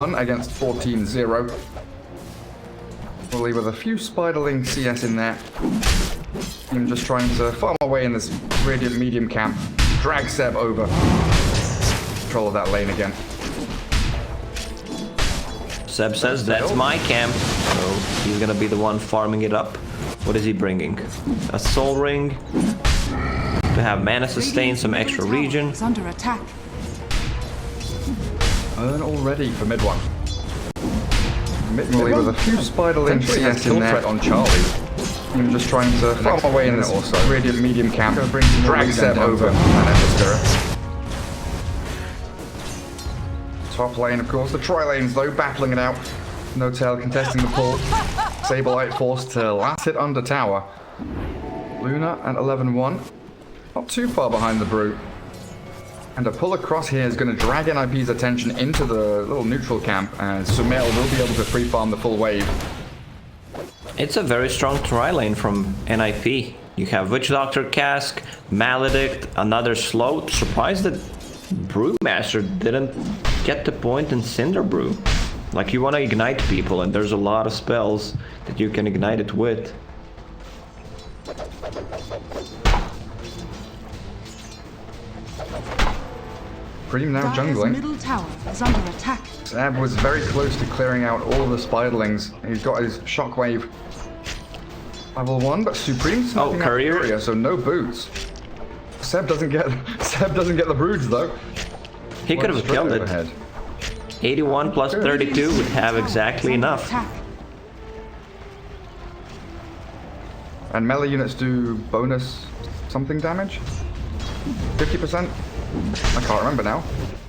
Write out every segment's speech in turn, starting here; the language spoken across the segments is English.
against 14-0. Probably with a few Spiderling CS in there. I'm just trying to farm away in this Radiant medium camp. Drag Seb over. Control of that lane again. Seb says that's my camp, so he's gonna be the one farming it up. What is he bringing? A soul ring to have mana sustain, some extra regen. Under attack. Earn already for mid one. Mid with a few Spiderling CS in there on Charlie. I'm just trying to farm away in this Radiant medium camp. Drag Seb over and Spirit. Top lane, of course. The tri-lanes, though, battling it out. No Tail contesting the pull. Saberlight forced to last it under tower. Luna at 11-1. Not too far behind the Brute. And a pull across here is going to drag NIP's attention into the little neutral camp, and Sumail will be able to free farm the full wave. It's a very strong tri-lane from NIP. You have Witch Doctor Cask, Maledict, another slow. Surprised that Brewmaster didn't get the point in Cinder Brew. Like, you want to ignite people, and there's a lot of spells that you can ignite it with. Dream now jungling. Middle tower is under attack. Seb was very close to clearing out all of the Spiderlings. He's got his Shockwave level 1, but Supreme snapping courier, so no boots. Seb doesn't get the broods though. He could have killed it. 81 plus 32 would have exactly enough. And melee units do bonus something damage? 50%? I can't remember now.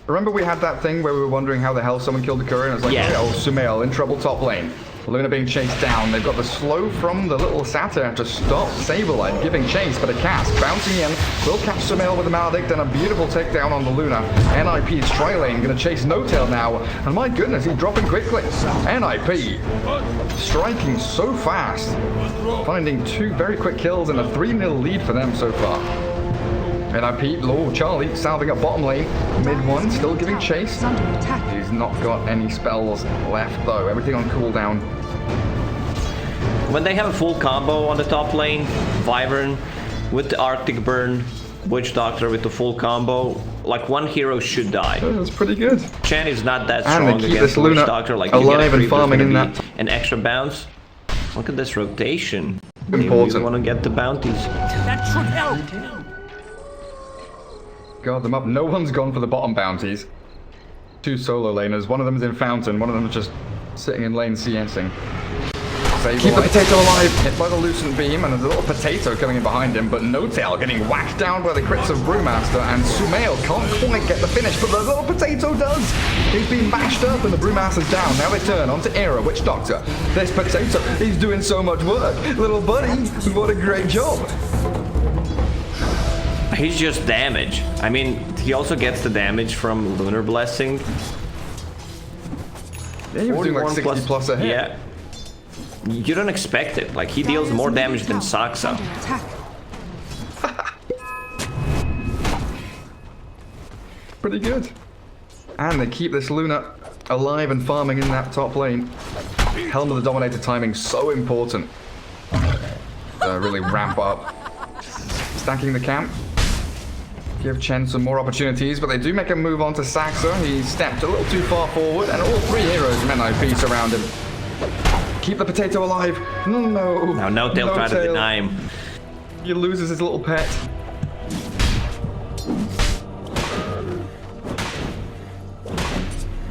Remember we had that thing where we were wondering how the hell someone killed the courier, and it's like, yeah. Oh, Sumail in trouble top lane. Luna being chased down. They've got the slow from the little Satyr to stop Saberlight giving chase, but a cast bouncing in will catch Sumail with a Maledict and a beautiful takedown on the Luna. NIP's tri-lane gonna chase No Tail now, and my goodness, he's dropping quickly. NIP striking so fast, finding 2 very quick kills and a 3-0 lead for them so far. NIP, low Charlie salving up bottom lane, mid one still giving chase. He's not got any spells left though, everything on cooldown. When they have a full combo on the top lane, Wyvern with the Arctic Burn, Witch Doctor with the full combo, like one hero should die. Oh, that's pretty good. Chen is not that strong against Luna Witch Doctor, like alive and farming in that. An extra bounce. Look at this rotation. Important. You want to get the bounties. That should help. Guard them up. No one's gone for the bottom bounties. 2 solo laners. One of them is in Fountain. One of them is just sitting in lane CSing. Keep the potato alive. Hit by the Lucent Beam, and there's a little potato coming in behind him, but No Tail getting whacked down by the crits of Brewmaster, and Sumail can't quite get the finish, but the little potato does. He's been mashed up, and the Brewmaster's down. Now they turn onto Era, Witch Doctor. This potato, he's doing so much work. Little buddy, what a great job. He's just damage. I mean, he also gets the damage from Lunar Blessing. Yeah, he was doing like 60 plus a hit. Yeah. You don't expect it. Like, he deals more damage than Saksa. Pretty good. And they keep this Luna alive and farming in that top lane. Helm of the Dominator timing so important. Really ramp up. Stacking the camp. Give Chen some more opportunities, but they do make a move on to Saksa. He stepped a little too far forward, and all 3 heroes from NIP surround him. Keep the potato alive. No. Now No Tail tried to deny him. He loses his little pet.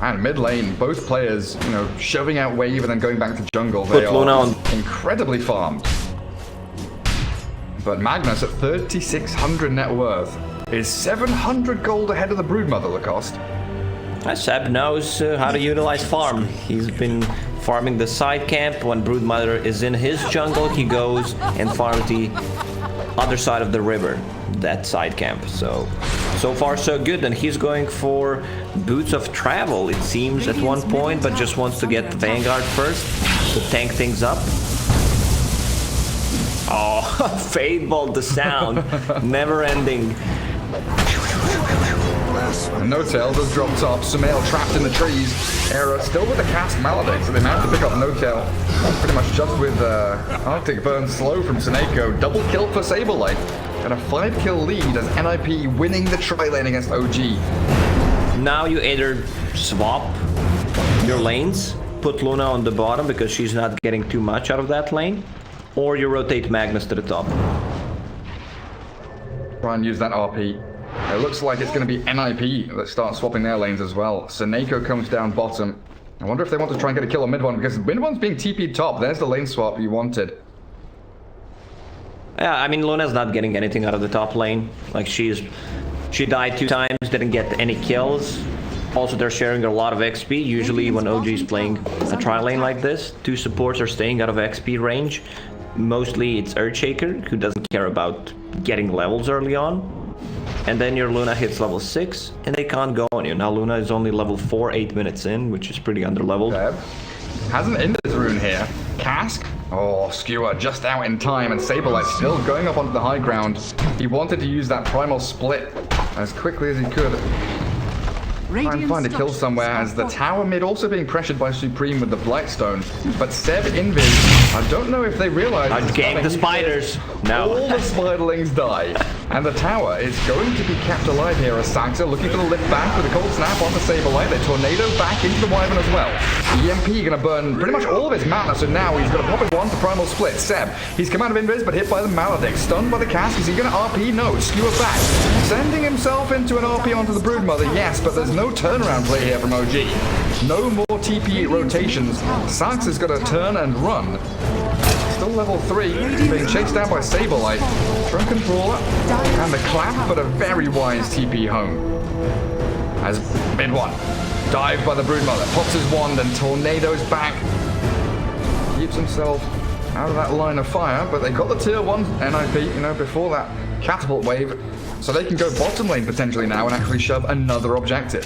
And mid lane, both players, you know, shoving out wave and then going back to jungle. They are Luna on. Incredibly farmed. But Magnus at 3,600 net worth is 700 gold ahead of the Broodmother Lacoste. Seb knows how to utilize farm. He's been farming the side camp. When Broodmother is in his jungle, he goes and farms the other side of the river, that side camp. So far so good, and he's going for Boots of Travel, it seems, at one point, but just wants to get the Vanguard first to tank things up. Oh, Fadebolt, the sound, never ending. And No-Tail does drop top. Sumail trapped in the trees. Era still with the cast Maledict, so they managed to pick up No-Tail pretty much just with Arctic Burn slow from Seneko. Double kill for Saberlight. And a 5-kill lead as NIP winning the tri-lane against OG. Now you either swap your lanes, put Luna on the bottom because she's not getting too much out of that lane, or you rotate Magnus to the top. Try and use that RP. It looks like it's going to be NIP that starts swapping their lanes as well. Seneko comes down bottom. I wonder if they want to try and get a kill on mid one, because mid one's being TP'd top. There's the lane swap you wanted. Yeah, I mean, Luna's not getting anything out of the top lane. Like, she died 2 times, didn't get any kills. Also, they're sharing a lot of XP. Usually when OG is playing a tri-lane like this, 2 supports are staying out of XP range. Mostly it's Earthshaker, who doesn't care about getting levels early on. And then your Luna hits level 6, and they can't go on you. Now Luna is only level 4, 8 minutes in, which is pretty underleveled. Has an Invis rune here. Cask. Oh, Skewer just out in time, and Saberlight still going up onto the high ground. He wanted to use that primal split as quickly as he could. Try and find a kill somewhere, as the tower mid also being pressured by Supreme with the Blightstone. But Seb Invis, I don't know if they realize I ganked the spiders. No. All the spiderlings die. And the tower is going to be kept alive here as Saxa looking for the lift back with a cold snap onto Saberlight. They tornado back into the Wyvern as well. EMP gonna burn pretty much all of his mana, so now he's gonna pop in one for Primal Split. Seb, he's come out of Invis but hit by the Maledict. Stunned by the cast. Is he gonna RP? No. Skewer back. Sending himself into an RP onto the Broodmother, yes, but there's no turnaround play here from OG. No more TP rotations. Saxa's gotta turn and run. Still level 3, being chased down by Saberlight. Drunken Brawler, and the clap, but a very wise TP home. As mid one, dived by the Broodmother, pops his wand and tornadoes back. Keeps himself out of that line of fire, but they got the tier 1 NIP, before that catapult wave, so they can go bottom lane potentially now and actually shove another objective.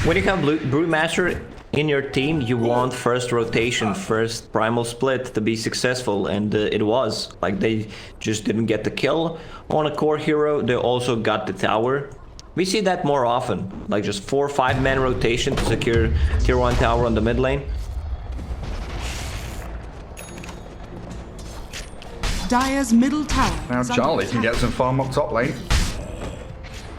When you have Brewmaster in your team, you want first rotation, first primal split to be successful, and it was. Like, they just didn't get the kill on a core hero, they also got the tower. We see that more often, like just 4 or 5 man rotation to secure tier 1 tower on the mid lane. Dire's middle tower. Now Charlie can get some farm up top lane.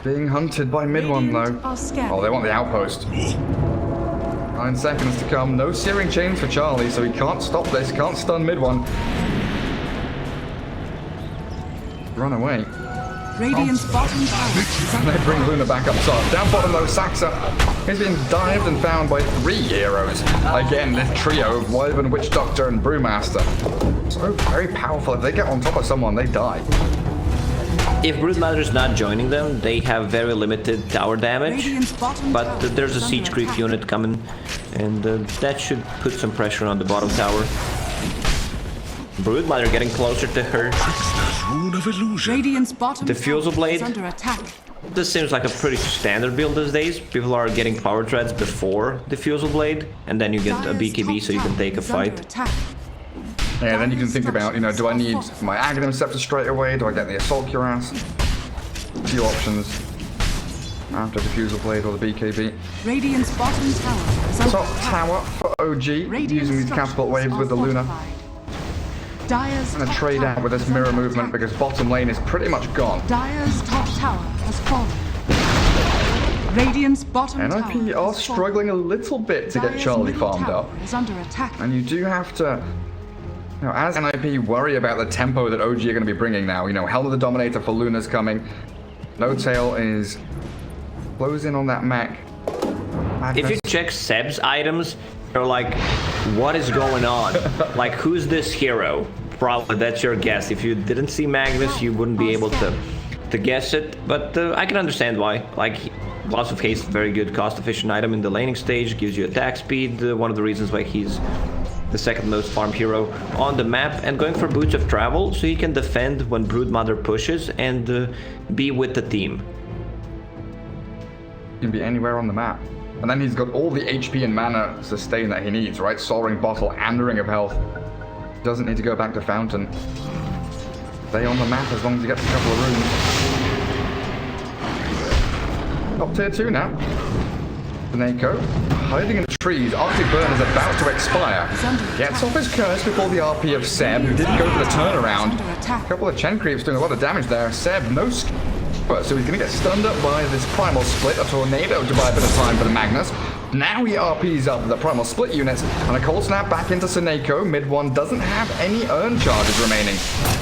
Being hunted by mid one though. Oh, they want the outpost. 9 seconds to come. No searing chains for Charlie, so he can't stop this. Can't stun mid one. Run away. Radiant's bottom tower. And they bring Luna back up top. Down bottom though, Saxa is being dived and found by 3 heroes. Again, this trio of Wyvern, Witch Doctor, and Brewmaster. So very powerful. If they get on top of someone, they die. If Broodmother is not joining them, they have very limited tower damage. But there's a siege creep unit coming, and that should put some pressure on the bottom tower. Broodmother getting closer to her. Radiant's bottom Diffusal Blade. is under attack. This seems like a pretty standard build these days. People are getting power treads before Diffusal Blade, and then you get a BKB so you can take a fight. Yeah, then you can think about, do I need my Aghanim Scepter straight away? Do I get the Assault Cuirass? A few options. After Diffusal Blade or the BKB. Radiant's bottom tower is under Top attack. tower for OG, using these catapult waves with the Luna. Dire's I'm going to top trade tower out with this is mirror under movement attack. because bottom lane is pretty much gone. Dire's top tower has fallen. Radiant's bottom tower NIP are has struggling a little bit to get Dire's Charlie middle farmed tower up. is under attack. And you do have to, as NIP worry about the tempo that OG are going to be bringing now. Helm of the Dominator for Luna's coming. No-Tail is closing on that mech. If you check Seb's items, you're like, what is going on? Like, who's this hero? Probably that's your guess. If you didn't see Magnus, you wouldn't be able to guess it. But I can understand why. Like, Loss of Haste, very good cost-efficient item in the laning stage, gives you attack speed. One of the reasons why he's the second most farmed hero on the map, and going for Boots of Travel so he can defend when Broodmother pushes and be with the team. He can be anywhere on the map. And then he's got all the HP and mana sustain that he needs, right? Soaring Bottle and the Ring of Health. Doesn't need to go back to Fountain. Stay on the map as long as he gets a couple of runes. Top tier 2 now. Neko, hiding in the trees. Arctic Burn is about to expire. Gets off his curse before the RP of Seb, who didn't go for the turnaround. A couple of Chen creeps doing a lot of damage there. Seb, no so he's going to get stunned up by this Primal Split, a Tornado to buy a bit of time for the Magnus. Now he RPs up the Primal Split units, and a Cold Snap back into Suneko. Mid one doesn't have any urn charges remaining.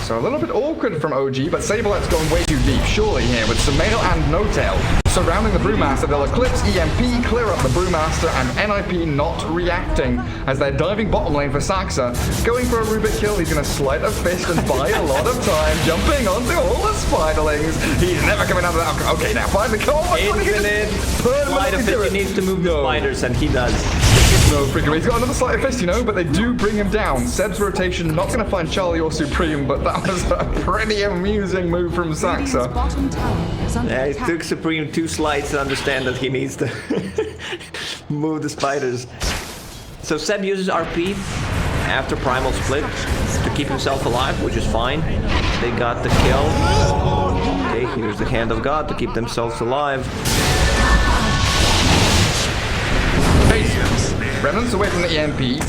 So a little bit awkward from OG, but Sablet's going way too deep, surely here, with Sumail and No Tail surrounding the Brewmaster. They'll Eclipse, EMP, clear up the Brewmaster, and NIP not reacting as they're diving bottom lane for Saxa. Going for a Rubik kill, he's going to sleight of fist and buy a lot of time, jumping onto all the Spiderlings. He's never coming out of that. Okay, now find the call. Infinite sleight of fist. He needs to move the spiders, and he does. No, freaking he's got another sleight of fist, you know, but they do bring him down. Seb's rotation, not going to find Charlie or Supreme, but that was a pretty amusing move from Saxa. Yeah, it took Supreme 2 slides to understand that he needs to move the spiders. So Seb uses RP after Primal Split to keep himself alive, which is fine. They got the kill. Okay, here's the Hand of God to keep themselves alive. Remnants away from the EMP,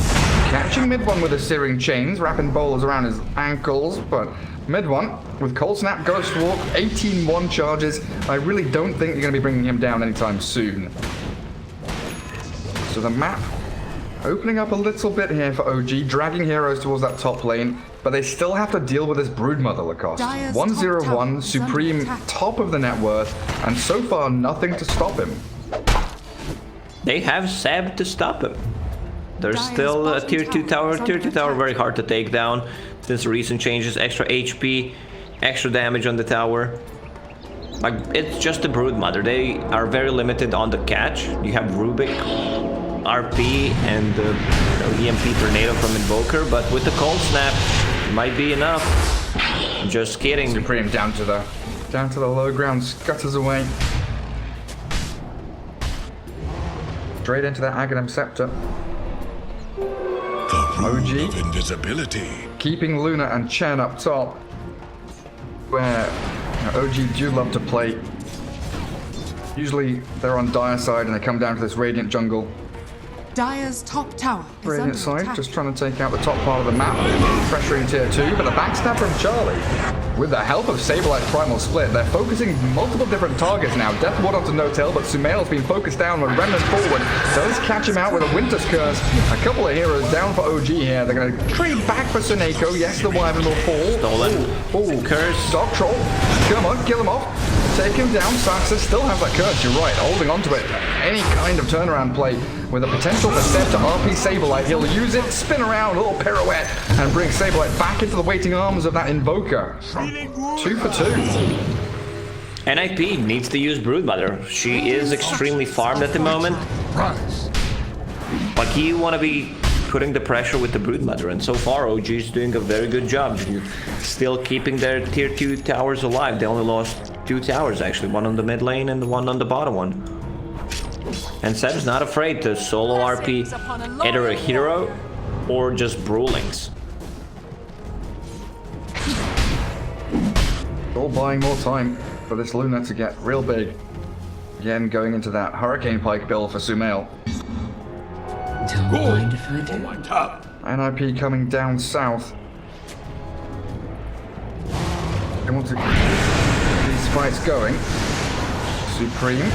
catching mid one with the Searing Chains, wrapping bowlers around his ankles, but mid one with Cold Snap, Ghost Walk, 18-1 charges. I really don't think you're going to be bringing him down anytime soon. So the map opening up a little bit here for OG, dragging heroes towards that top lane, but they still have to deal with this Broodmother Lacoste. 1-0-1, Supreme, top of the net worth, and so far nothing to stop him. They have Seb to stop him. There's still a tier 2 tower. Tier 2 tower very hard to take down since recent changes. Extra HP, extra damage on the tower. Like, it's just a Broodmother. They are very limited on the catch. You have Rubik, RP, and the EMP Tornado from Invoker, but with the Cold Snap, it might be enough. Just kidding. Supreme down to the low ground, scutters away. Straight into that Aghanim Scepter. OG of invisibility. Keeping Luna and Chen up top, where OG do love to play. Usually they're on Dire side and they come down to this Radiant jungle. Dire's top tower is Radiant under side, attack. just trying to take out the top part of the map, pressuring tier 2, but a backstab from Charlie. With the help of Sablet's Primal Split, they're focusing multiple different targets now. Death Ward onto No Tail, but Sumail's been focused down with Remnant forward. Does catch him out with a Winter's Curse. A couple of heroes down for OG here. They're going to trade back for Suneko. Yes, the Wyvern will fall. Stolen. Oh, curse. Dog Troll. Come on, kill him off. Take him down. Saxa still has that curse, you're right. Holding on to it. Any kind of turnaround play with a potential for Seb to RP Saberlight. He'll use it, spin around, a little pirouette, and bring Saberlight back into the waiting arms of that Invoker. 2 for 2. NIP needs to use Broodmother. She is extremely farmed at the moment. Like, you want to be putting the pressure with the Broodmother, and so far OG is doing a very good job. Still keeping their tier 2 towers alive. They only lost 2 towers actually, one on the mid lane and the one on the bottom one. And Seb's not afraid to solo RP either a hero or just Brewlings. All buying more time for this Luna to get real big. Again, going into that Hurricane Pike build for Sumail. Don't mind if I do. NIP coming down south. They want to keep these fights going. Supreme.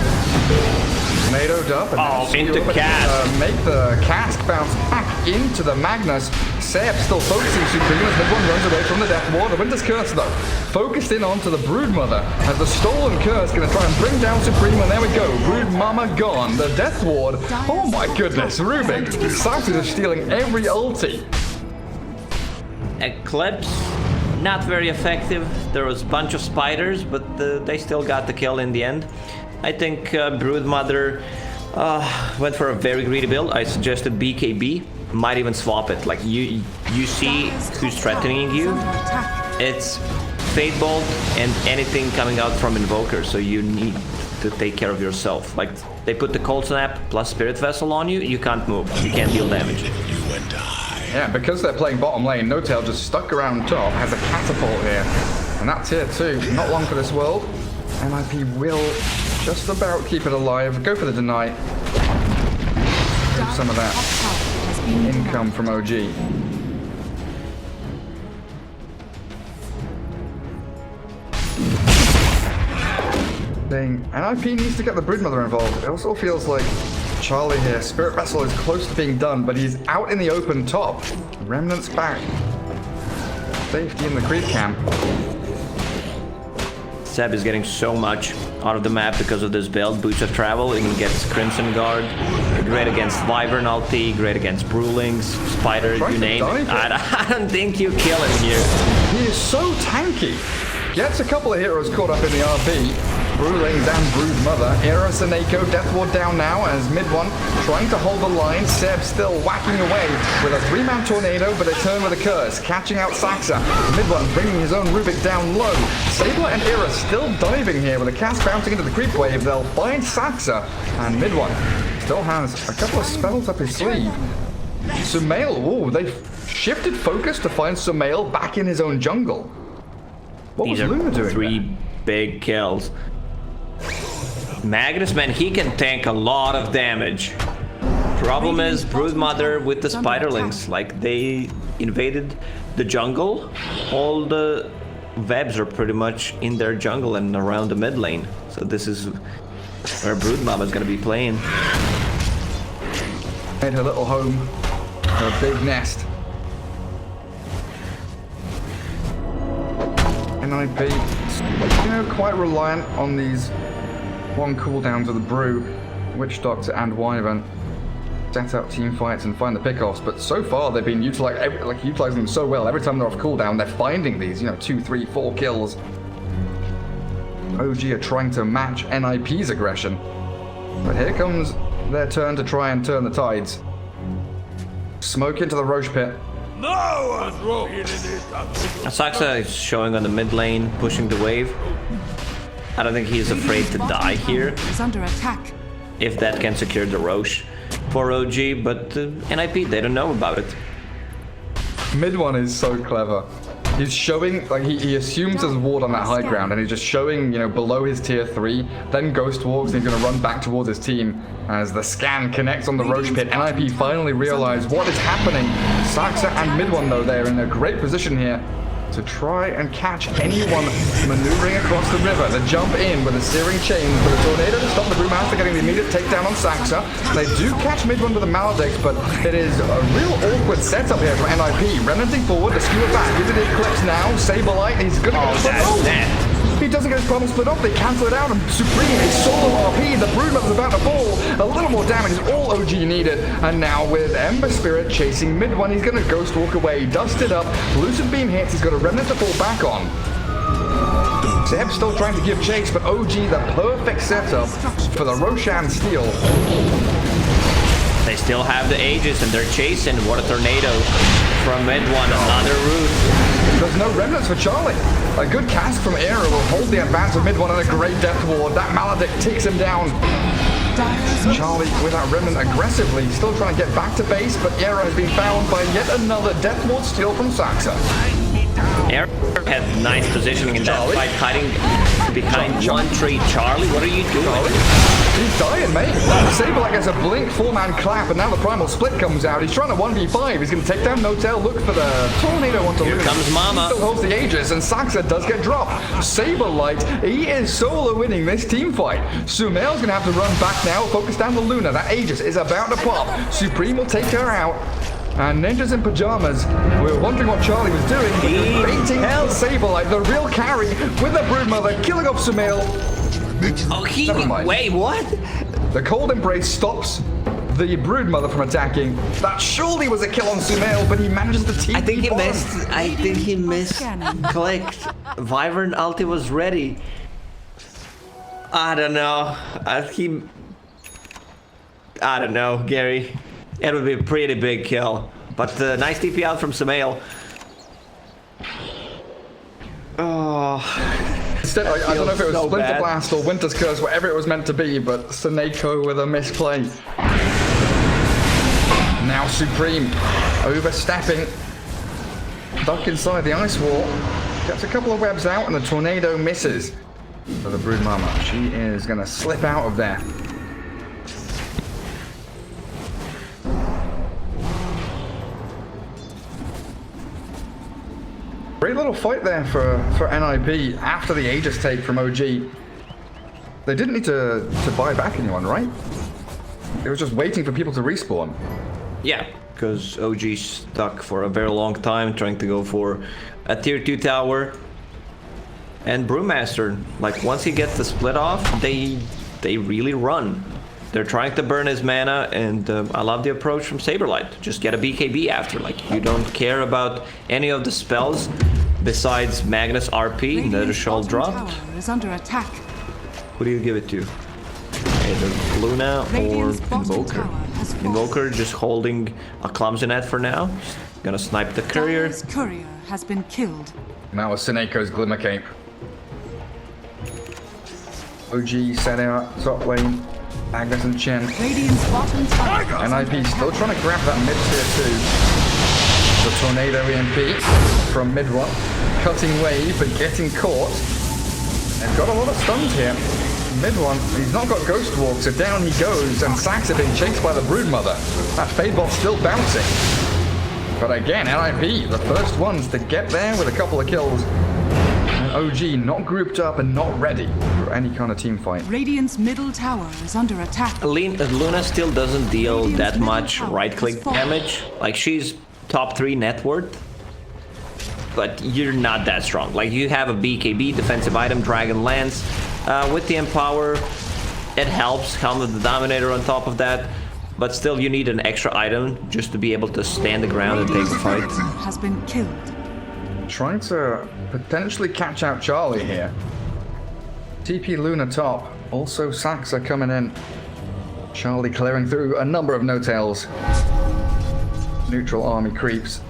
Tornadoed up and into cast. Make the cast bounce back into the Magnus. Seb still focusing Supreme as Mid-1 runs away from the Death Ward. The Winter's Curse though, focused in onto the Broodmother as the Stolen Curse going to try and bring down Supreme, and there we go. Brood Mama gone. The Death Ward. Oh my goodness, Rubik. Saxon is stealing every ulti. Eclipse, not very effective. There was a bunch of spiders, but they still got the kill in the end. I think Broodmother went for a very greedy build. I suggested BKB. Might even swap it. Like, you see who's threatening you. It's Fate Bolt and anything coming out from Invoker, so you need to take care of yourself. Like, they put the Cold Snap plus Spirit Vessel on you, you can't move, you can't deal damage. Yeah, because they're playing bottom lane, No Tail just stuck around top, has a catapult here. And that's here too. Not long for this world. NIP will Just about keep it alive. Go for the deny. Some of that income from OG. Dang. NIP needs to get the Broodmother involved. It also feels like Charlie here. Spirit Vessel is close to being done, but he's out in the open top. Remnants back. Safety in the creep camp. Seb is getting so much out of the map because of this build. Boots of Travel, even gets Crimson Guard. Great against Wyvern ulti, great against Brewlings, Spider, you name it. I don't think you kill him here. He is so tanky. Gets a couple of heroes caught up in the RB. Brewlings and Broodmother. Era Seneko, Death Ward down now as mid one trying to hold the line. Seb still whacking away with a 3-man tornado, but they turn with a curse, catching out Saxa. Mid one bringing his own Rubik down low. Saber and Era still diving here with a cast bouncing into the creep wave. They'll find Saxa, and mid one still has a couple of spells up his sleeve. Sumail, ooh, they've shifted focus to find Sumail back in his own jungle. What These was are Luna doing 3 there? big kills. Magnus, man, he can tank a lot of damage. Problem is, Broodmother with the Spiderlings, like they invaded the jungle. All the webs are pretty much in their jungle and around the mid lane. So this is where Broodmother is going to be playing. Made her little home, her big nest. NIP, you know, quite reliant on these 1 cooldowns of the Brew, Witch Doctor and Wyvern. Set up team fights and find the pickoffs, but so far they've been utilizing them so well. Every time they're off cooldown, they're finding these, 2, 3, 4 kills. OG are trying to match NIP's aggression. But here comes their turn to try and turn the tides. Smoke into the Roche pit. Asaxa is showing on the mid lane, pushing the wave. I don't think he's afraid to die here. Is under attack. If that can secure the Roche for OG, but NIP, they don't know about it. Mid one is so clever. He's showing, like, he assumes there's ward on that high ground, and he's just showing, below his tier 3, then Ghost walks, and he's going to run back towards his team as the scan connects on the Roche pit. NIP finally realize what is happening. Saxa and mid one, though, they're in a great position here to try and catch anyone maneuvering across the river. The jump in with a searing chain for the tornado to stop the Brewmaster getting the immediate takedown on Saxa. They do catch mid one with a Maledict, but it is a real awkward setup here from NIP. Relenting forward, the skewer back into the Eclipse now. Saberlight, he's gonna get He doesn't get his problem split off, they cancel it out, and Supreme is solo RP. The Broodmother's about to fall. A little more damage is all OG needed. And now with Ember Spirit chasing mid one, he's gonna Ghost Walk away, dust it up. Lucid Beam hits, he's got a Remnant to fall back on. Zeb still trying to give chase, but OG the perfect setup for the Roshan steal. They still have the Aegis and they're chasing. What a tornado from mid one, another route. There's no remnants for Charlie. A good cast from Era will hold the advance of mid one and a great Death Ward. That Maledict takes him down. Charlie with that remnant aggressively, still trying to get back to base, but Era has been found by yet another Death Ward steal from Saxa. Era had nice positioning in that fight, hiding behind one tree. Charlie, what are you doing? He's dying, mate. Saberlight gets a blink 4-man clap, and now the Primal Split comes out. He's trying to 1v5. He's going to take down No-Tail, look for the tornado onto Luna. Here comes Mama. He still holds the Aegis, and Saxa does get dropped. Saberlight, he is solo winning this team fight. Sumail's going to have to run back now, focus down the Luna. That Aegis is about to pop. Supreme will take her out. And Ninjas in Pyjamas, we were wondering what Charlie was doing. Baiting Saberlight, the real carry, with the Broodmother, killing off Sumail. Oh, wait, what? The Cold Embrace stops the Broodmother from attacking. That surely was a kill on Sumail, but he manages to TP. I think he missed. Clicked. Wyvern ulti was ready. I don't know. I don't know, Gary. It would be a pretty big kill. But nice TP out from Sumail. Oh. Instead, I don't know if it was so Splinter Blast or Winter's Curse, whatever it was meant to be, but Seneko with a misplay. Now Supreme, overstepping. Duck inside the ice wall. Gets a couple of webs out and the tornado misses. for the Brood Mama. She is gonna slip out of there. Great little fight there for NIP after the Aegis take from OG. They didn't need to buy back anyone, right? It was just waiting for people to respawn. Yeah, because OG stuck for a very long time trying to go for a tier 2 tower. And Brewmaster, like once he gets the split off, they really run. They're trying to burn his mana, and I love the approach from Saberlight. Just get a BKB after, like you don't care about any of the spells besides Magnus RP, the Shell drop. Is under attack. Who do you give it to? Either Luna or Invoker. Invoker just holding a clumsy net for now. Just gonna snipe the courier. Dire's courier has been killed. Now with Sineko's Glimmer Cape. OG set out top lane. Magnus and Chen. Radiant's bottom tower. NIP still trying to grab that mid tier 2. The Tornado EMP from mid 1. Cutting wave but getting caught. And got a lot of stuns here. Mid 1, he's not got Ghost Walk, so down he goes, and Sax are being chased by the Broodmother. That Fadebot's still bouncing. But again, NIP, the first ones to get there with a couple of kills. And OG not grouped up and not ready for any kind of team fight. Radiant's middle tower is under attack. Luna still doesn't deal that much right-click damage. Like, she's top 3 net worth. But you're not that strong. Like, you have a BKB, defensive item, Dragon Lance. With the Empower, it helps. Helm of the Dominator on top of that. But still, you need an extra item just to be able to stand the ground and take the fight. Has been killed. Trying to potentially catch out Charlie here. TP Luna top. Also, Saxa coming in. Charlie clearing through a number of no-tails. Neutral army creeps.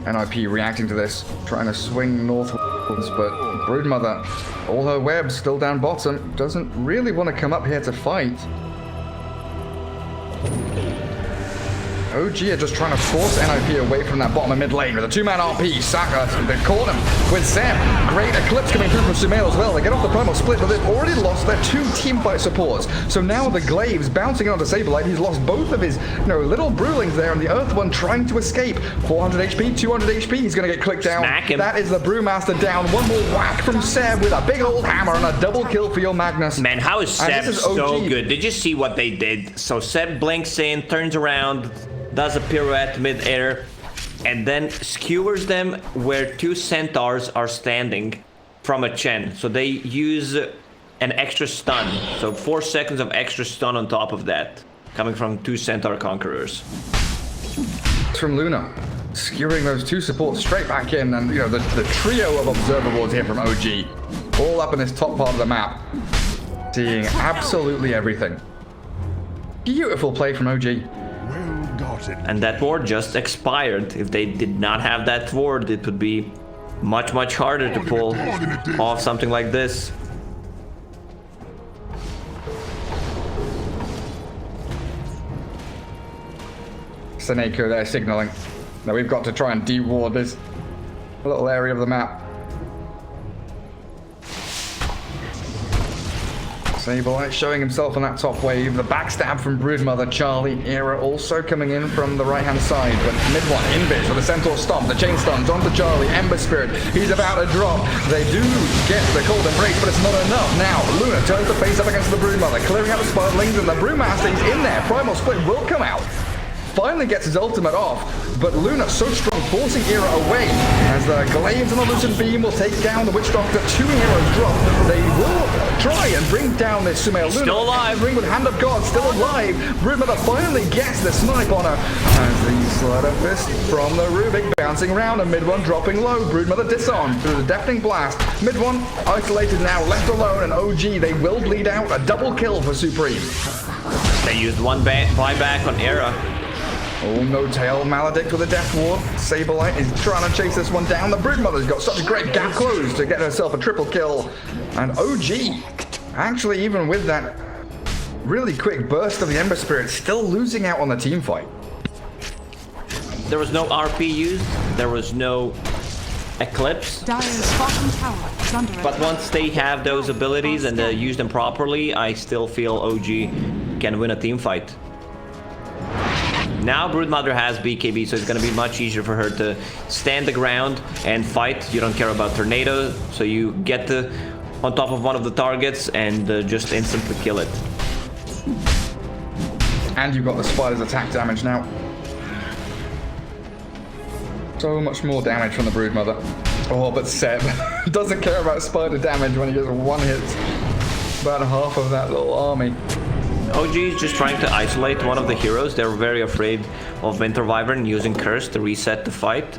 NIP reacting to this, trying to swing northwards, but Broodmother, all her webs still down bottom, doesn't really want to come up here to fight. OG are just trying to force NIP away from that bottom of mid lane with a 2-man RP. Saka, they caught him with Zeb. Great Eclipse coming through from Sumail as well. They get off the primal split, but they've already lost their 2 teamfight supports. So now the Glaives bouncing onto Saberlight. He's lost both of his little Brewlings there, and the Earth one trying to escape. 400 HP, 200 HP. He's going to get clicked down. Smack him. That is the Brewmaster down. One more whack from Seb with a big old hammer and a double kill for your Magnus. Man, how is Seb so OG. good? Did you see what they did? So Seb blinks in, turns around, does a pirouette mid-air, and then skewers them where 2 centaurs are standing from a Chen. So they use an extra stun. So 4 seconds of extra stun on top of that, coming from 2 centaur conquerors. From Luna, skewering those 2 supports straight back in, and the trio of observables here from OG, all up in this top part of the map, seeing absolutely everything. Beautiful play from OG. And that ward just expired. If they did not have that ward, it would be much, much harder to pull off something like this. Seneko there signaling. Now we've got to try and de-ward this little area of the map. Saberlight showing himself on that top wave. The backstab from Broodmother. Charlie Era also coming in from the right-hand side. But mid one, Invis with the Centaur Stomp. The chain stuns onto Charlie. Ember Spirit. He's about to drop. They do get the Cold Embrace, but it's not enough. Now, Luna turns the face up against the Broodmother. Clearing out the Spiderlings, and the Brewmaster's in there. Primal Split will come out. Finally gets his ultimate off, but Luna so strong, forcing Era away as the Glaives and the Lucent Beam will take down the Witch Doctor. 2 heroes drop. They will try and bring down this Sumail. Luna still alive. Ring with Hand of God, still alive. Broodmother finally gets the snipe on her as the Slaughter Fist from the Rubik bouncing around, and mid one dropping low. Broodmother disarmed through the deafening blast. Mid one isolated now, left alone, and OG they will bleed out. A double kill for Supreme. They used 1 buyback on Era. Oh, no tail. Maledict with a death ward. Saberlight is trying to chase this one down. The Broodmother's got such a great gap closed to get herself a triple kill. And OG, actually, even with that really quick burst of the Ember Spirit, still losing out on the team fight. There was no RP used. There was no Eclipse. Dire's bottom tower is under But attack. once they have those abilities and use them properly, I still feel OG can win a team fight. Now Broodmother has BKB, so it's gonna be much easier for her to stand the ground and fight. You don't care about Tornado, so you get on top of one of the targets and just instantly kill it. And you've got the spider's attack damage now. So much more damage from the Broodmother. Oh, but Seb doesn't care about spider damage when he gets one hit. About half of that little army. OG is just trying to isolate one of the heroes. They're very afraid of Winter Wyvern using Curse to reset the fight.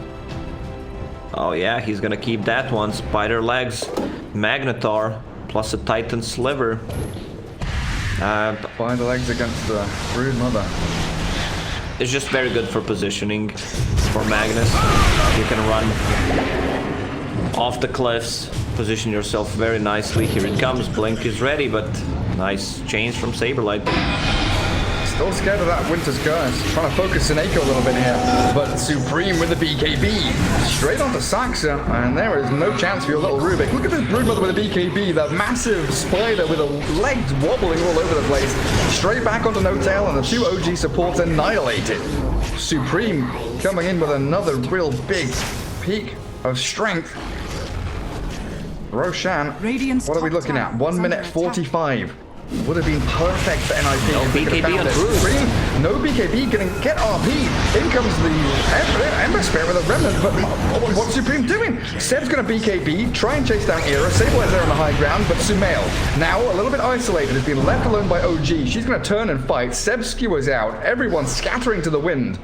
Oh yeah, he's gonna keep that one. Spider Legs, Magnetar, plus a Titan Sliver. Spider Legs against the Broodmother. It's just very good for positioning for Magnus. You can run off the cliffs, position yourself very nicely. Here it comes, Blink is ready, but nice change from Saberlight. Still scared of that Winter's Curse. Trying to focus Sineko a little bit here. But Supreme with the BKB. Straight onto Saxa. And there is no chance for your little Rubik. Look at this Broodmother with a BKB. That massive spider with the legs wobbling all over the place. Straight back onto No Tail. And the two OG supports annihilated. Supreme coming in with another real big peak of strength. Roshan, Radiant's what are we top looking at? tower 1 is minute under attack. 45. Would have been perfect for NIP. No if we could have BKB found on it. Brood. Supreme, no BKB, gonna get RP. In comes the Ember Spirit with a remnant, but what's Supreme doing? Seb's gonna BKB, try and chase down Era. Sable is there on the high ground, but Sumail, now a little bit isolated, has been left alone by OG. She's gonna turn and fight. Seb skewers out. Everyone's scattering to the wind.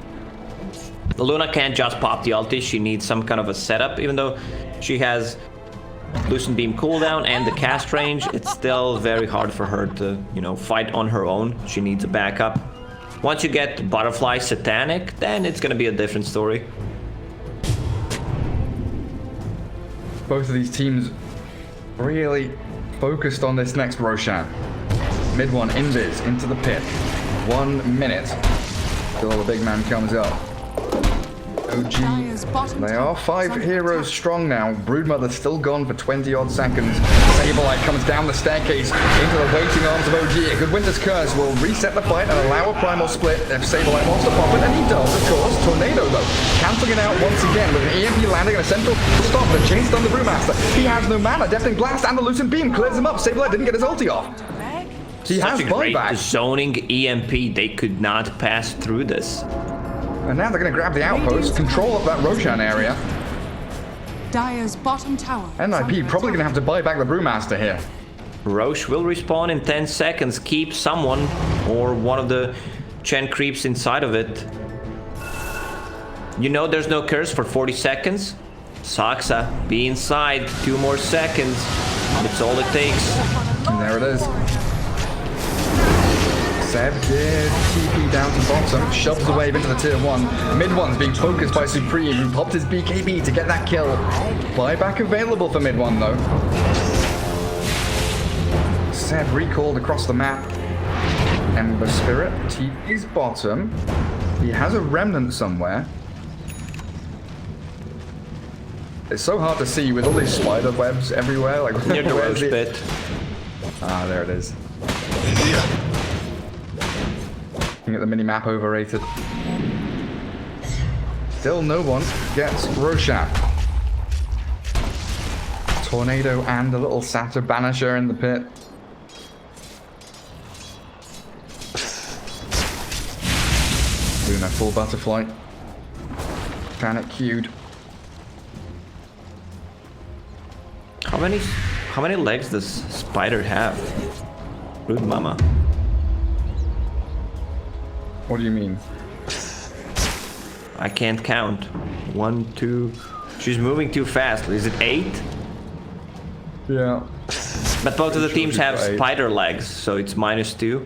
Luna can't just pop the ulti, she needs some kind of a setup, even though she has Lucent Beam cooldown and the cast range. It's still very hard for her to, you know, fight on her own. She needs a backup. Once you get Butterfly Satanic, then it's gonna be a different story. Both of these teams really focused on this next Roshan. Mid one, Invis, into the pit. 1 minute till the big man comes up. OG, Dire's bottom they tower are is 5 under heroes attack. strong now. Broodmother's still gone for 20 odd seconds. Saberlight comes down the staircase into the waiting arms of OG. A good Winter's Curse will reset the fight and allow a primal split if Saberlight wants to pop it, and he does, of course. Tornado though, cancelling it out once again with an EMP landing and a central stop and a chain stun the Brewmaster. He has no mana. Deafening Blast and the Lucent Beam clears him up. Saberlight didn't get his ulti off. He has Such a great buyback. zoning EMP, they could not pass through this. And now they're going to grab the outpost, control up that Roshan area. Dire's bottom tower is under NIP probably going to have to buy back the Brewmaster here. Roche will respawn in 10 seconds. Keep someone or one of the Chen creeps inside of it. You know there's no curse for 40 seconds. Saxa, be inside. 2 more seconds. It's all it takes. And there it is. Seb did TP down to bottom, shoves the wave into the tier 1. Mid one's being focused by Supreme, who popped his BKB to get that kill. Buyback available for mid one though. Seb recalled across the map. Ember Spirit TP's bottom. He has a remnant somewhere. It's so hard to see with all these spider webs everywhere. Like Near the where's Roche the- pit. Ah, there it is. I think the mini-map overrated. Still no one gets Roshan. Tornado and a little Satyr Banisher in the pit. Luna full butterfly. Panic queued. How many legs does Spider have? Rude mama. What do you mean? I can't count. 1, 2. She's moving too fast. Is it 8? Yeah. But both of the Sure teams she's have got 8. spider legs, so it's -2.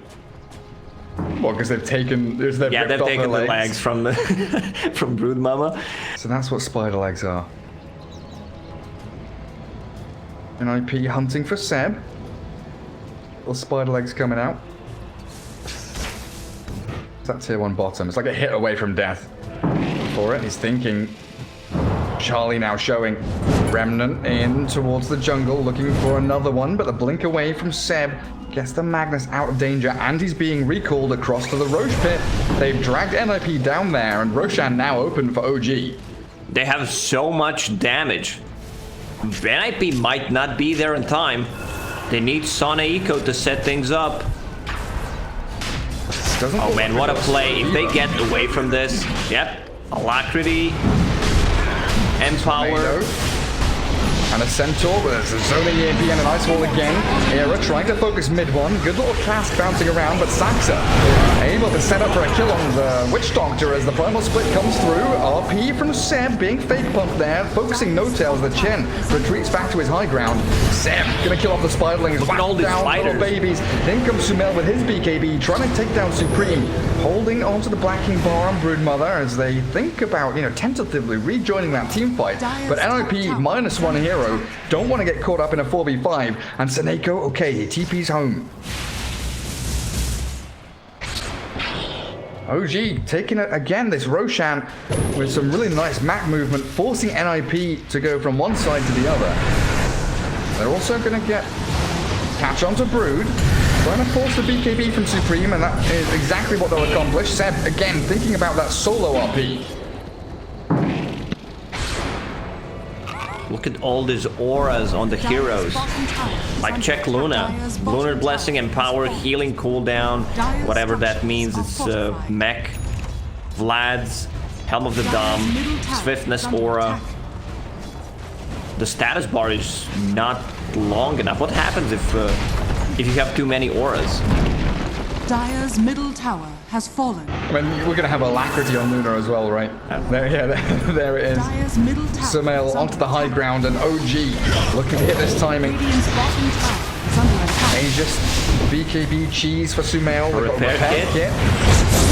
Well, because they've taken... They've Yeah, ripped they've off taken her the legs from the from Brood Mama. So that's what spider legs are. NIP hunting for Seb. Little spider legs coming out. It's that tier 1 bottom. It's like a hit away from death. For it, he's thinking, Charlie now showing. Remnant in towards the jungle, looking for another one, but the blink away from Seb gets the Magnus out of danger, and he's being recalled across to the Roche pit. They've dragged NIP down there, and Roshan now open for OG. They have so much damage. NIP might not be there in time. They need Sona Eco to set things up. Oh man, what a play. If they get away from this, yep. Alacrity, Empower. And a Centaur with a zoning EMP and an Ice Wall again. Era trying to focus mid one. Good little cast bouncing around, but Saxa able to set up for a kill on the Witch Doctor as the Primal Split comes through. RP from Seb being fake pumped there, focusing No Tails. The Chen retreats back to his high ground. Seb gonna kill off the Spiderlings. Whack all these down spiders. little babies. In comes Sumel with his BKB, trying to take down Supreme. Holding onto the Black King Bar on Broodmother as they think about, tentatively rejoining that team fight. But NIP -1 hero don't want to get caught up in a 4v5, and Seneko, okay, he TP's home. OG taking it again, this Roshan with some really nice Mac movement, forcing NIP to go from one side to the other. They're also going to get catch on to Brood, trying to force the BKB from Supreme, and that is exactly what they'll accomplish. Seb, again, thinking about that solo RP. Look at all these auras on the heroes. Like check Luna. Lunar Blessing, Empower, Healing Cooldown, whatever that means. It's Mech, Vlad's, Helm of the Dom, Swiftness Aura. The status bar is not long enough. What happens if you have too many auras? Dire's middle tower has fallen. I mean, we're going to have Alacrity on Luna as well, right? There it is. Dire's middle tower Sumail onto the high ground, and OG looking to hit this timing. Radiant's bottom tower is under attack. Aegis, BKB cheese for Sumail. Repair kit.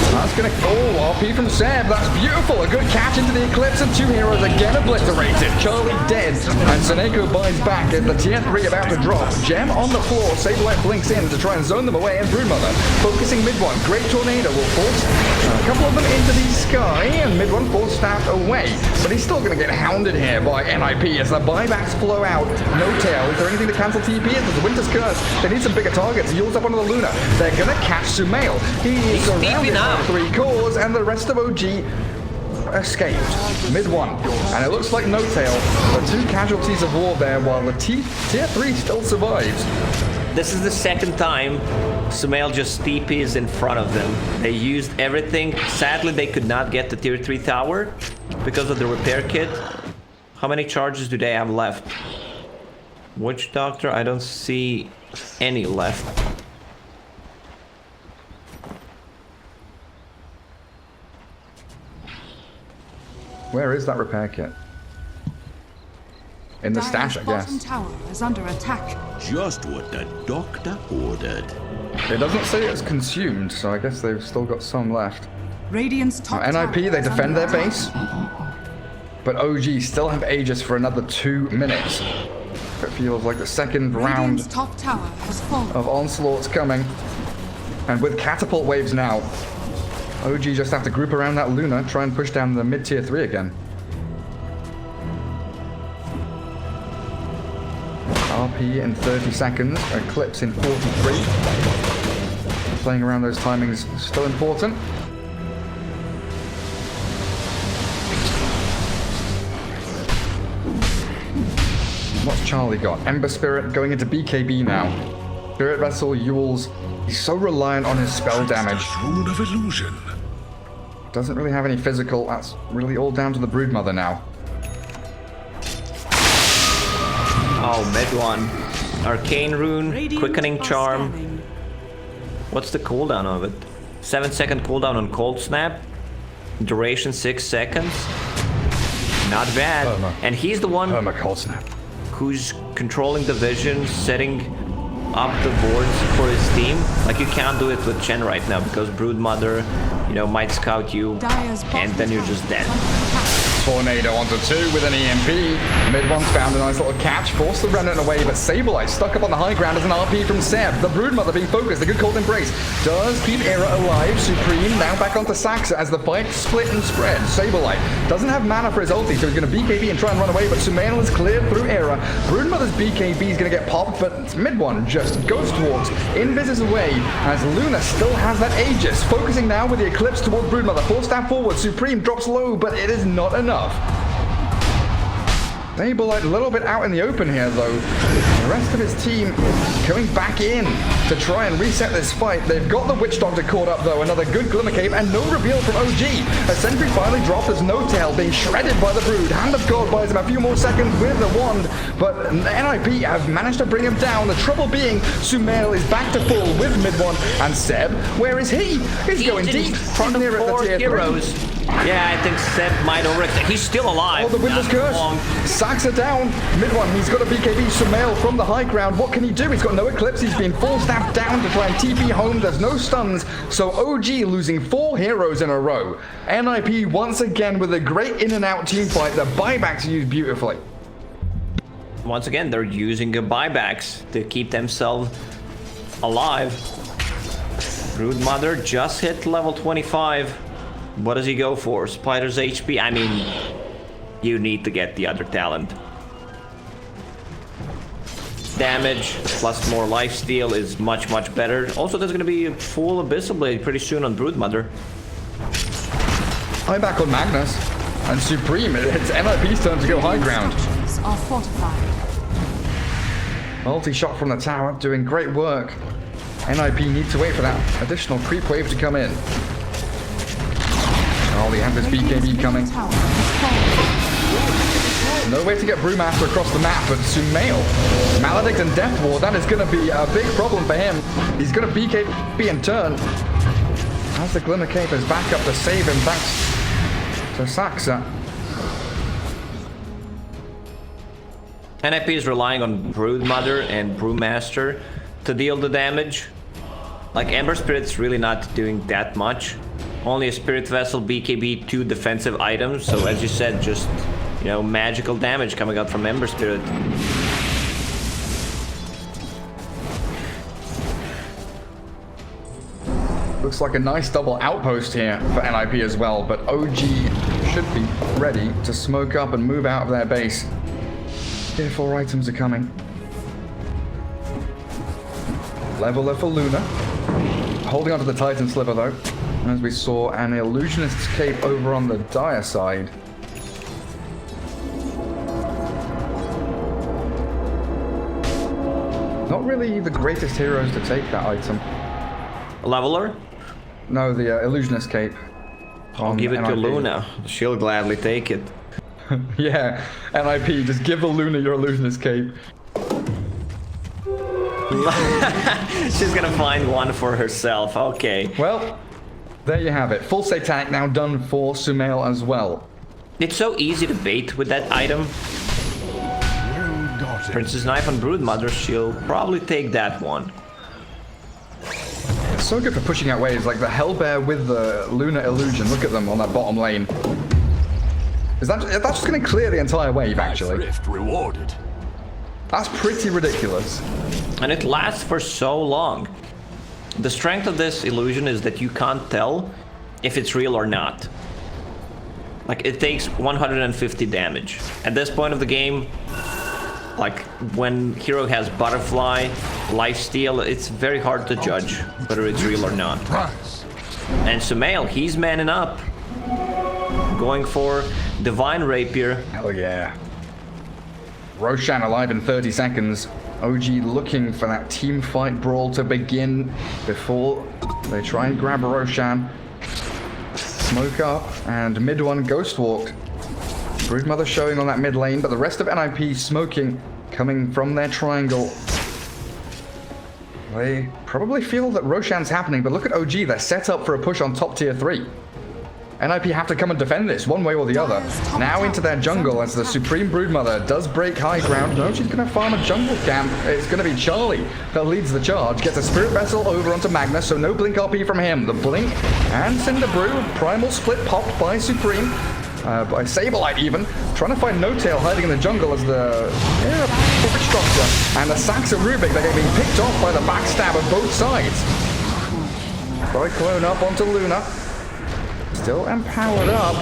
That's gonna RP from Seb. That's beautiful. A good catch into the Eclipse, and two heroes again obliterated. Charlie dead, and Seneko buys back as the tier 3 about to drop. Gem on the floor. Sableye blinks in to try and zone them away, and Broodmother focusing mid one. Great Tornado will force a couple of them into the sky, and mid one force staff away. But he's still gonna get hounded here by NIP as the buybacks flow out. No Tail. Is there anything to cancel TP? It's the Winter's Curse. They need some bigger targets. He yields up onto the Luna. They're gonna catch Sumail. He is surrounded by 3 cores, and the rest of OG escaped. Mid one. And it looks like No Tail. The 2 casualties of war there, while the tier 3 still survives. This is the second time Sumail just TPs in front of them. They used everything. Sadly, they could not get the tier 3 tower because of the repair kit. How many charges do they have left? Witch Doctor, I don't see any left. Where is that repair kit? In the stash, I Dire's bottom guess. tower is under attack. Just what the doctor ordered. It doesn't say it's consumed, so I guess they've still got some left. Radiant's top Now, tower NIP, they is defend under their attack. base, but OG still have Aegis for another 2 minutes. It feels like the second Radiant's round top tower has fallen. of onslaughts coming. And with catapult waves now, OG just have to group around that Luna, try and push down the mid-tier 3 again. RP in 30 seconds, Eclipse in 43. Playing around those timings is still important. What's Charlie got? Ember Spirit going into BKB now. Spirit Vessel, Yules. He's so reliant on his spell damage. Rune of illusion. Doesn't really have any physical. That's really all down to the Broodmother now. Oh, mid one. Arcane Rune, Radiant Quickening are Charm. scanning. What's the cooldown of it? 7-second cooldown on Cold Snap. Duration 6 seconds. Not bad. And he's the one Cold Snap. who's controlling the vision, setting up the boards for his team. Like, you can't do it with Chen right now because Broodmother, might scout you Dire's and then you're bottom just tower dead. is under attack. Tornado onto 2 with an EMP. Mid one's found a nice little catch, forced the Remnant away, but Sableye stuck up on the high ground as an RP from Seb. The Broodmother being focused, a good cold embrace. Does keep Era alive. Supreme now back onto Saxa as the fight split and spread. Sableye doesn't have mana for his ulti, so he's going to BKB and try and run away, but Sumail is cleared through Era. Broodmother's BKB is going to get popped, but mid one just ghost walks, invises away as Luna still has that Aegis. Focusing now with the Eclipse toward Broodmother. Full stab forward, Supreme drops low, but it is not enough. Sableye a little bit out in the open here, though. The rest of his team coming back in to try and reset this fight. They've got the Witch Doctor caught up, though. Another good Glimmer Cape and no reveal from OG. A sentry finally dropped. There's no tail being shredded by the Brood. Hand of God buys him a few more seconds with the wand, but NIP have managed to bring him down. The trouble being, Sumail is back to full with mid one, and Seb, where is he? He's going deep. Front of near at the four tier 3. heroes. Yeah, I think Seb might overextend. He's still alive. Oh, the Windless Curse. Saxa down. Mid one. He's got a BKB. Sumail from the high ground. What can he do? He's got no Eclipse. He's been full staffed down to try and TP home. There's no stuns. So OG losing 4 heroes in a row. NIP once again with a great in and out team fight. The buybacks are used beautifully. Once again, they're using the buybacks to keep themselves alive. Broodmother just hit level 25. What does he go for? Spider's HP? I mean, you need to get the other talent. Damage plus more lifesteal is much, much better. Also, there's going to be a full Abyssal Blade pretty soon on Broodmother. High back on Magnus. And Supreme, it's NIP's turn to go high ground. Structures are fortified. Multi-shot from the tower, doing great work. NIP need to wait for that additional creep wave to come in. Oh, they have this BKB coming. Tower has fallen. No way to get Brewmaster across the map, but Sumail, Maledict and Death Ward, that is going to be a big problem for him. He's going to BKB in turn. As the Glimmer Cape is back up to save him, thanks to Saxa. NIP is relying on Broodmother and Brewmaster to deal the damage. Like, Ember Spirit's really not doing that much. Only a Spirit Vessel, BKB, 2 defensive items. So as you said, just, you know, magical damage coming out from Ember Spirit. Looks like a nice double outpost here for NIP as well, but OG should be ready to smoke up and move out of their base. Tier 4 items are coming. Leveler for Luna. Holding onto the Titan Sliver though, as we saw an Illusionist's Cape over on the Dire side. Not really the greatest heroes to take that item. Leveler? No, the Illusionist Cape. I'll give it to NIP. Luna. She'll gladly take it. Yeah, NIP, just give the Luna your Illusionist Cape. She's gonna find one for herself. Okay. Well, there you have it. Full Satanic now done for Sumail as well. It's so easy to bait with that item. Princess Knife on Broodmother, she'll probably take that one. It's so good for pushing out waves, like the Hellbear with the Luna Illusion. Look at them on that bottom lane. That's just going to clear the entire wave, actually. Thrift rewarded. That's pretty ridiculous. And it lasts for so long. The strength of this illusion is that you can't tell if it's real or not. Like, it takes 150 damage. At this point of the game, like, when hero has butterfly, lifesteal, it's very hard to judge whether it's real or not. And Sumail, he's manning up. Going for Divine Rapier. Hell yeah. Roshan alive in 30 seconds. OG looking for that team fight brawl to begin before they try and grab Roshan. Smoke up, and mid one ghost walked. Broodmother showing on that mid lane, but the rest of NIP smoking, coming from their triangle. They probably feel that Roshan's happening, but look at OG, they're set up for a push on top tier 3. NIP have to come and defend this one way or the other. Now into their jungle as the Supreme Broodmother does break high ground. No, she's going to farm a jungle camp. It's going to be Charlie that leads the charge. Gets a Spirit Vessel over onto Magnus, so no Blink RP from him. The Blink and Cinder Brew. Primal Split popped by Supreme. by Sableye even, trying to find No-Tail hiding in the jungle as the structure, and the Saxa Rubik, they're getting picked off by the backstab of both sides. Cyclone up onto Luna, still empowered up.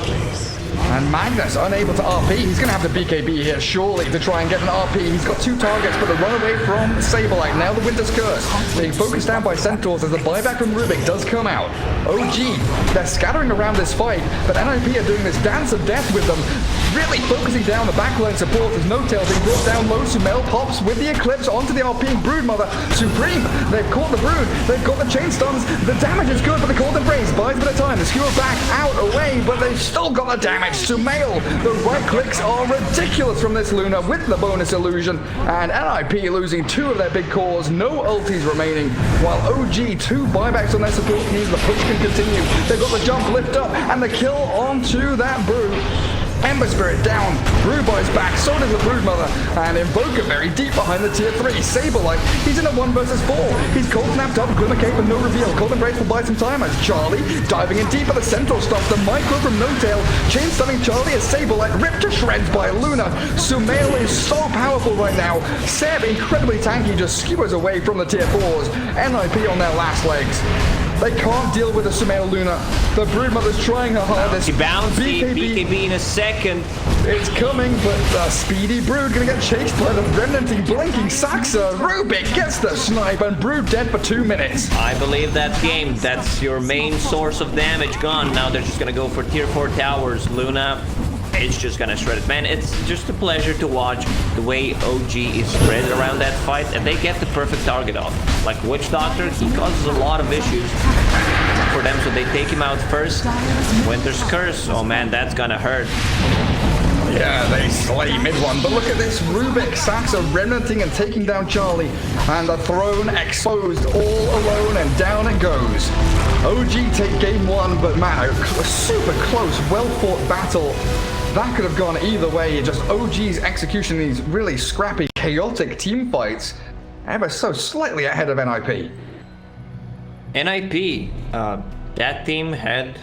And Magnus unable to RP. He's going to have to BKB here, surely, to try and get an RP. He's got 2 targets, but the run away from Sableye. Now the Winter's Curse. Being focused down by Centaurs as the buyback from Rubik does come out. OG, they're scattering around this fight, but NIP are doing this dance of death with them. Really focusing down the backline support as No-Tail being brought down low. Sumail pops with the Eclipse onto the RPing Broodmother. Supreme, they've caught the Brood. They've got the chain stuns. The damage is good, but the Cold Embrace buys a bit of time. The skewer back, out, away, but they've still got the damage. Sumail, the right clicks are ridiculous from this Luna with the bonus illusion, and NIP losing 2 of their big cores, no ultis remaining, while OG 2 buybacks on their support means the push can continue. They've got the jump lift up and the kill onto that Brood. Ember Spirit down, Brood buys back, so does the Broodmother, and Invoker very deep behind the tier 3. Sableye, he's in a 1 versus 4. He's cold snapped up, Glimmer Cape with no reveal. Cold Embrace will buy some time as Charlie diving in deep at the Centaur stuff. The micro from No-Tail, chain stunning Charlie as Sableye ripped to shreds by Luna. Sumail is so powerful right now. Seb, incredibly tanky, just skewers away from the tier 4s. NIP on their last legs. They can't deal with the Sumail Luna. The Broodmother's trying her hardest. BKB in a second. It's coming, but the speedy Brood gonna get chased by the remnanting blinking Saxa. Rubik gets the snipe and Brood dead for 2 minutes. I believe that game. That's your main source of damage gone. Now they're just gonna go for tier 4 towers. Luna, it's just gonna shred it. Man, it's just a pleasure to watch the way OG is spread around that fight, and they get the perfect target off. Like Witch Doctor, he causes a lot of issues for them, so they take him out first. Winter's Curse, oh man, that's gonna hurt. Yeah, they slay mid one, but look at this. Rubik, Saxa remnanting and taking down Charlie, and the throne exposed all alone, and down it goes. OG take game 1, but man, a super close, well-fought battle. That could have gone either way. Just OG's execution in these really scrappy, chaotic team fights, ever so slightly ahead of NIP. NIP, that team had